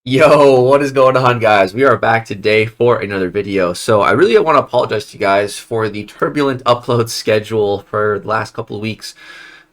Yo, what is going on, guys? We are back today for another video. So I really want to apologize to you guys for the turbulent upload schedule for the last couple of weeks.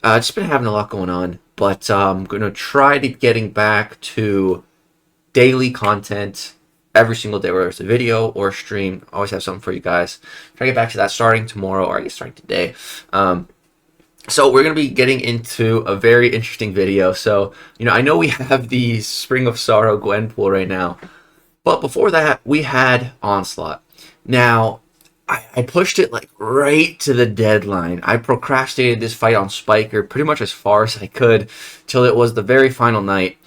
Just been having a lot going on, but I'm going to try to getting back to daily content every single day, whether it's a video or a stream. I always have something for you guys. Try to get back to that starting tomorrow, or I guess starting today. So we're going to be getting into a very interesting video. So, I know we have the Spring of Sorrow Gwenpool right now, but before that, we had Onslaught. Now, I pushed it like right to the deadline. I procrastinated this fight on Spiker pretty much as far as I could till it was the very final night,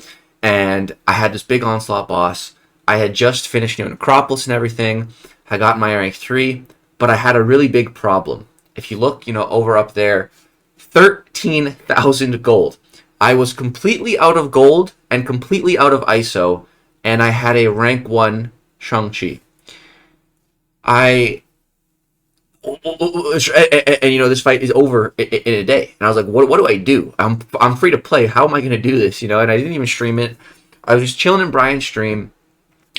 and I had this big Onslaught boss. I had just finished Necropolis and everything. I got my rank 3, but I had a really big problem. If you look, over up there, 13,000 gold. I was completely out of gold and completely out of ISO, and I had a rank 1 Shang-Chi. And this fight is over in a day, and I was like, what do I do? I'm free to play. How am I going to do this? And I didn't even stream it. I was just chilling in Brian's stream,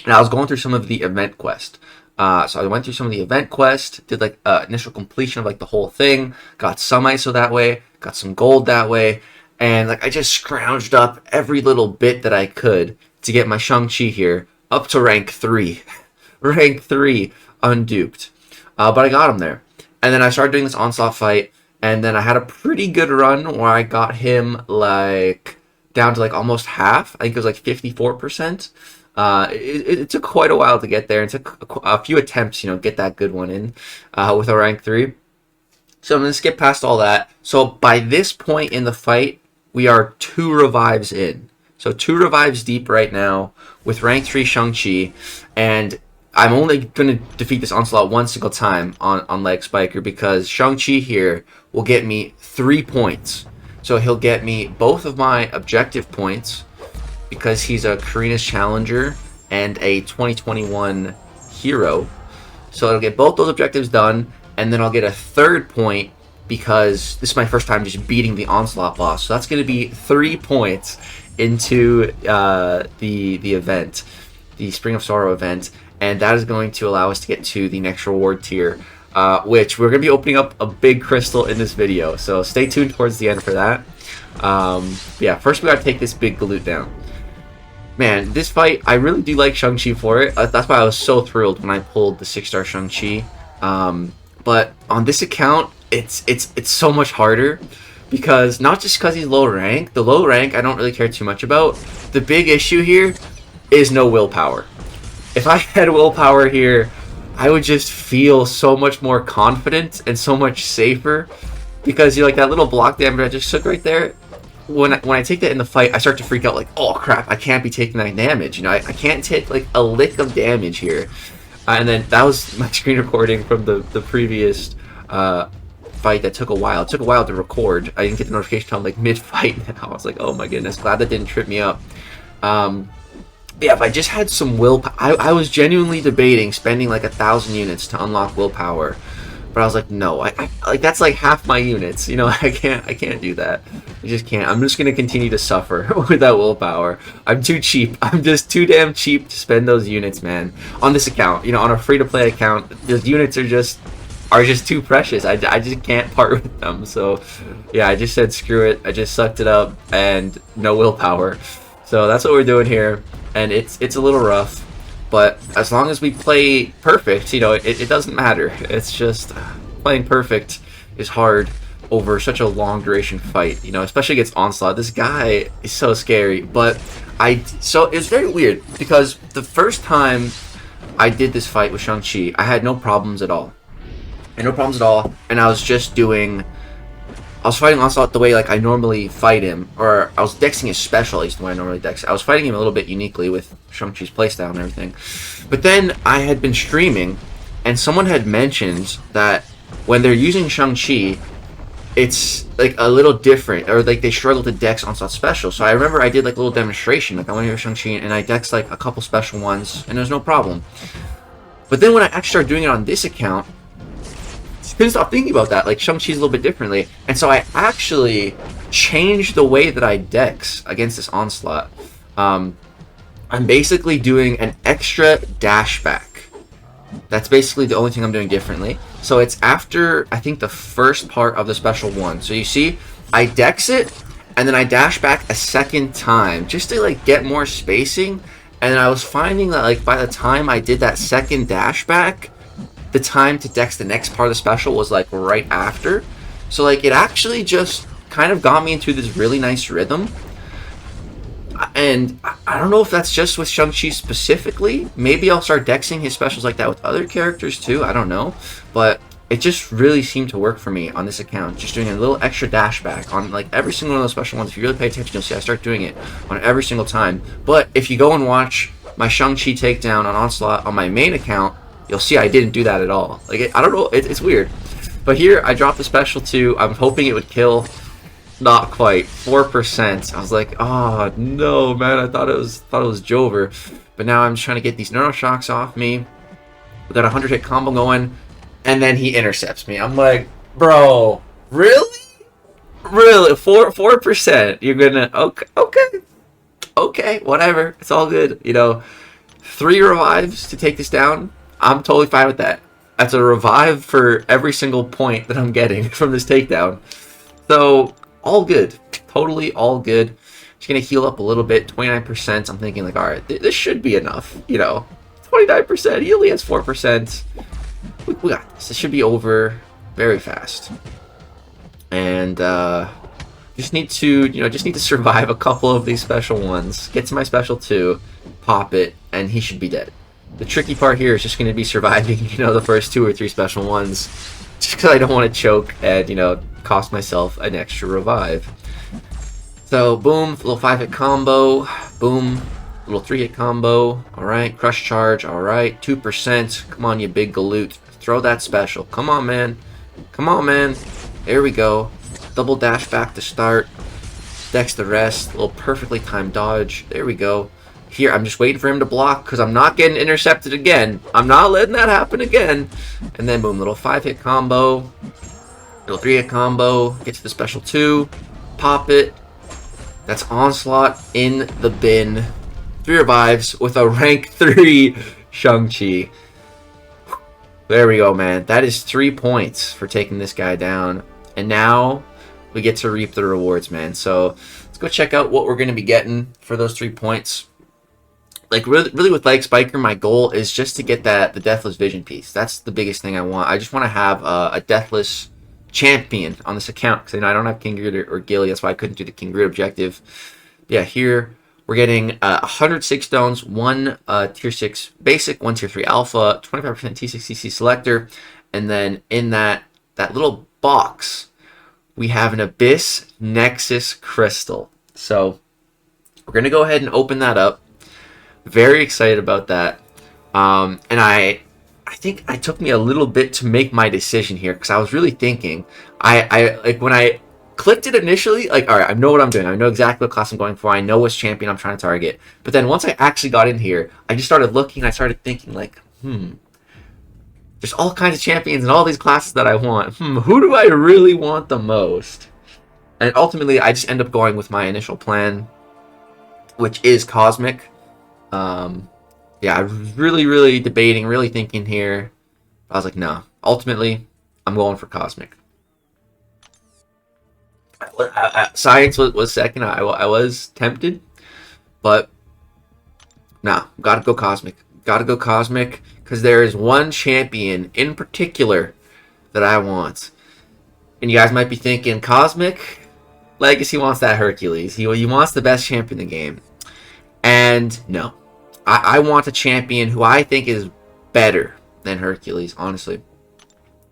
and I was going through some of the event quest. So I went through some of the event quest, did like initial completion of like the whole thing, got some ISO that way, got some gold that way, and like I just scrounged up every little bit that I could to get my Shang-Chi here up to rank 3. Rank 3, unduped. But I got him there. And then I started doing this Onslaught fight, and then I had a pretty good run where I got him like down to like almost half. I think it was like 54%. It took quite a while to get there. It took a few attempts, get that good one in with a rank 3. So I'm going to skip past all that. So by this point in the fight, we are 2 revives in. So 2 revives deep right now with rank 3 Shang-Chi. And I'm only going to defeat this Onslaught one single time on Leg Spiker, because Shang-Chi here will get me 3 points. So he'll get me both of my objective points, because he's a Karina's Challenger and a 2021 hero. So it'll get both those objectives done, and then I'll get a 3rd point because this is my first time just beating the Onslaught boss. So that's going to be 3 points into the event, the Spring of Sorrow event, and that is going to allow us to get to the next reward tier, which we're going to be opening up a big crystal in this video. So stay tuned towards the end for that. Yeah, first we got to take this big galoot down. Man, this fight, I really do like Shang-Chi for it. That's why I was so thrilled when I pulled the 6-star Shang-Chi. But on this account, it's so much harder, because not just because he's low rank. The low rank I don't really care too much about. The big issue here is no willpower. If I had willpower here, I would just feel so much more confident and so much safer, because like that little block damage I just took right there. When I take that in the fight, I start to freak out like, oh crap, I can't be taking that damage. I can't take like a lick of damage here. And then that was my screen recording from the previous fight that took a while. It took a while to record. I didn't get the notification until like mid-fight. I was like, oh my goodness, glad that didn't trip me up. Yeah, if I just had some willpower, I was genuinely debating spending like 1,000 units to unlock willpower. But I was like, no, I like that's like half my units. I can't do that. I just can't. I'm just gonna continue to suffer with that willpower. I'm too cheap. I'm just too damn cheap to spend those units, man. On this account, on a free-to-play account, those units are just too precious. I just can't part with them. So yeah, I just said screw it. I just sucked it up, and no willpower. So that's what we're doing here, and it's a little rough. But as long as we play perfect, it doesn't matter. It's just playing perfect is hard over such a long duration fight, especially against Onslaught. This guy is so scary. But so it's very weird, because the first time I did this fight with Shang-Chi, I had no problems at all. And I was just fighting Onslaught the way like I normally fight him, or I was dexing his special, at least the way I normally dex. I was fighting him a little bit uniquely with Shang-Chi's playstyle and everything. But then I had been streaming, and someone had mentioned that when they're using Shang-Chi, it's like a little different, or like they struggle to dex Onslaught special. So I remember I did like a little demonstration, like I went here with Shang-Chi and I dexed like a couple special ones, and there's no problem. But then when I actually started doing it on this account, couldn't stop thinking about that. Like, Shang-Chi's a little bit differently. And so I actually changed the way that I dex against this Onslaught. I I'm basically doing an extra dash back. That's basically the only thing I'm doing differently. So it's after, I think, the first part of the special one. So you see, I dex it, and then I dash back a second time, just to, like, get more spacing. And I was finding that, like, by the time I did that second dash back, the time to dex the next part of the special was, like, right after. So, like, it actually just kind of got me into this really nice rhythm. And I don't know if that's just with Shang-Chi specifically. Maybe I'll start dexing his specials like that with other characters too. I don't know. But it just really seemed to work for me on this account. Just doing a little extra dash back on like every single one of those special ones. If you really pay attention, you'll see I start doing it on every single time. But if you go and watch my Shang-Chi takedown on Onslaught on my main account, you'll see I didn't do that at all. Like, I don't know. It's weird. But here, I dropped the special too. I'm hoping it would kill. Not quite. 4%. I was like, oh no, man. I thought it was Jover. But now I'm just trying to get these neuroshocks off me. We got a 100-hit combo going, and then he intercepts me. I'm like, bro, really? Really? 4%? You're gonna okay, whatever. It's all good. You know, 3 revives to take this down. I'm totally fine with that. That's a revive for every single point that I'm getting from this takedown. So all good. Totally all good. Just gonna heal up a little bit. 29%. I'm thinking like, alright, this should be enough. You know, 29%. He only has 4%. We got this. This should be over very fast. And just need to survive a couple of these special ones. Get to my special 2, pop it, and he should be dead. The tricky part here is just going to be surviving, the first 2 or 3 special ones. Just because I don't want to choke and, cost myself an extra revive. So, boom, little 5-hit combo. Boom, little 3-hit combo. Alright, crush charge. Alright, 2%. Come on, you big galoot. Throw that special. Come on, man. Come on, man. There we go. Double dash back to start. Dex the rest. Little perfectly timed dodge. There we go. Here, I'm just waiting for him to block because I'm not getting intercepted again. I'm not letting that happen again. And then, boom, little 5-hit combo. Little 3-hit combo. Get to the special 2. Pop it. That's Onslaught in the bin. 3 revives with a rank 3 Shang-Chi. There we go, man. That is 3 points for taking this guy down. And now we get to reap the rewards, man. So let's go check out what we're going to be getting for those 3 points. Like, really with Leg Spiker, my goal is just to get the Deathless Vision piece. That's the biggest thing I want. I just want to have a Deathless champion on this account. Because I don't have King Groot or Gilly. That's why I couldn't do the King Groot objective. Yeah, here we're getting 106 stones, 1 tier 6 basic, 1 tier 3 alpha, 25% T6CC selector. And then in that little box, we have an Abyss Nexus crystal. So we're going to go ahead and open that up. Very excited about that. And I think it took me a little bit to make my decision here because I was really thinking. I like when I clicked it initially, like, all right, I know what I'm doing. I know exactly what class I'm going for. I know which champion I'm trying to target. But then once I actually got in here, I just started looking. I started thinking like, there's all kinds of champions and all these classes that I want. Who do I really want the most? And ultimately, I just end up going with my initial plan, which is Cosmic. Yeah, I was really debating, really thinking here. I was like, no. Ultimately, I'm going for Cosmic. Science was second. I was tempted, but nah, gotta go Cosmic. Gotta go Cosmic because there is one champion in particular that I want. And you guys might be thinking, Cosmic? Legacy wants that Hercules. He wants the best champion in the game. And no. I want a champion who I think is better than Hercules, honestly.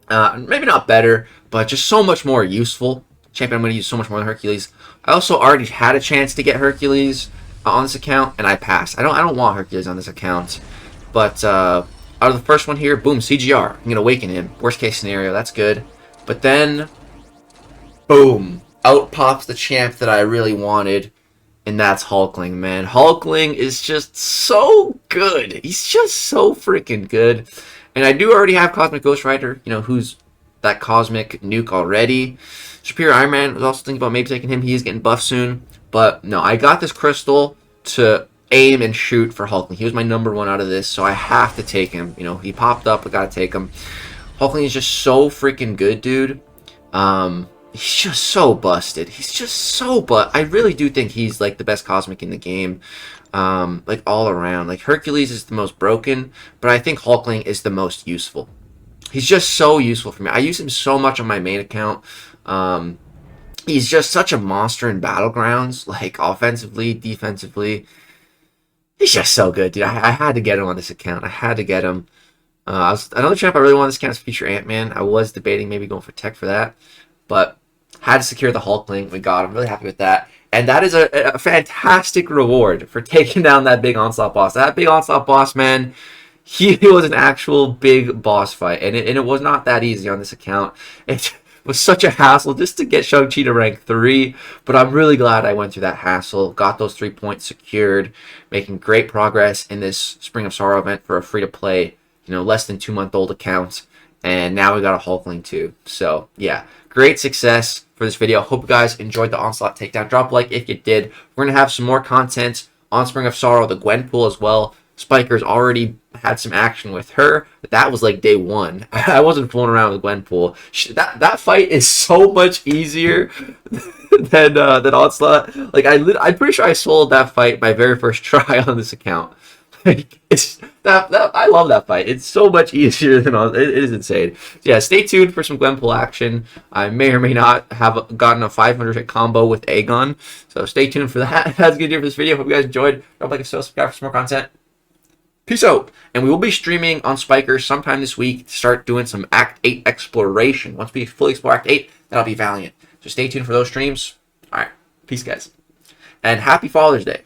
Maybe not better, but just so much more useful. Champion I'm going to use so much more than Hercules. I also already had a chance to get Hercules on this account, and I passed. I don't want Hercules on this account. But out of the first one here, boom, CGR. I'm going to awaken him. Worst case scenario, that's good. But then, boom, out pops the champ that I really wanted. And that's Hulkling, man. Hulkling is just so good. He's just so freaking good. And I do already have Cosmic Ghost Rider, who's that Cosmic nuke already. Superior Iron Man was also thinking about maybe taking him. He is getting buffed soon. But no, I got this crystal to aim and shoot for Hulkling. He was my number one out of this, so I have to take him. You know, he popped up, I gotta take him. Hulkling is just so freaking good, dude. He's just so busted. He's just so I really do think he's like the best Cosmic in the game. Like all around. Like Hercules is the most broken, but I think Hulkling is the most useful. He's just so useful for me. I use him so much on my main account. He's just such a monster in Battlegrounds, like offensively, defensively. He's just so good, dude. I had to get him on this account. I had to get him. Another champ I really wanted this account is feature Ant-Man. I was debating maybe going for tech for that, but had to secure the Hulkling. We got him. I'm really happy with that. And that is a fantastic reward for taking down that big Onslaught boss. That big Onslaught boss, man, he was an actual big boss fight. And it was not that easy on this account. It was such a hassle just to get Shang-Chi to rank 3. But I'm really glad I went through that hassle. Got those 3 points secured. Making great progress in this Spring of Sorrow event for a free-to-play, less than 2-month-old account. And now we got a Hulkling too. So, yeah, great success for this video. Hope you guys enjoyed the Onslaught takedown. Drop a like if you did. We're going to have some more content on Spring of Sorrow, the Gwenpool as well. Spiker's already had some action with her, but that was like day 1. I wasn't fooling around with Gwenpool. That fight is so much easier than Onslaught. Like I'm pretty sure I sold that fight my very first try on this account. Like, I love that fight. It's so much easier than it is insane. So yeah, stay tuned for some Gwenpool action. I may or may not have gotten a 500 hit combo with Aegon, so stay tuned for that. That's gonna do it for this video. Hope you guys enjoyed. Drop a like and subscribe for some more content. Peace out. And we will be streaming on Spiker sometime this week to start doing some Act 8 exploration. Once we fully explore Act 8, that'll be Valiant. So stay tuned for those streams. All right, peace, guys, and happy Father's Day.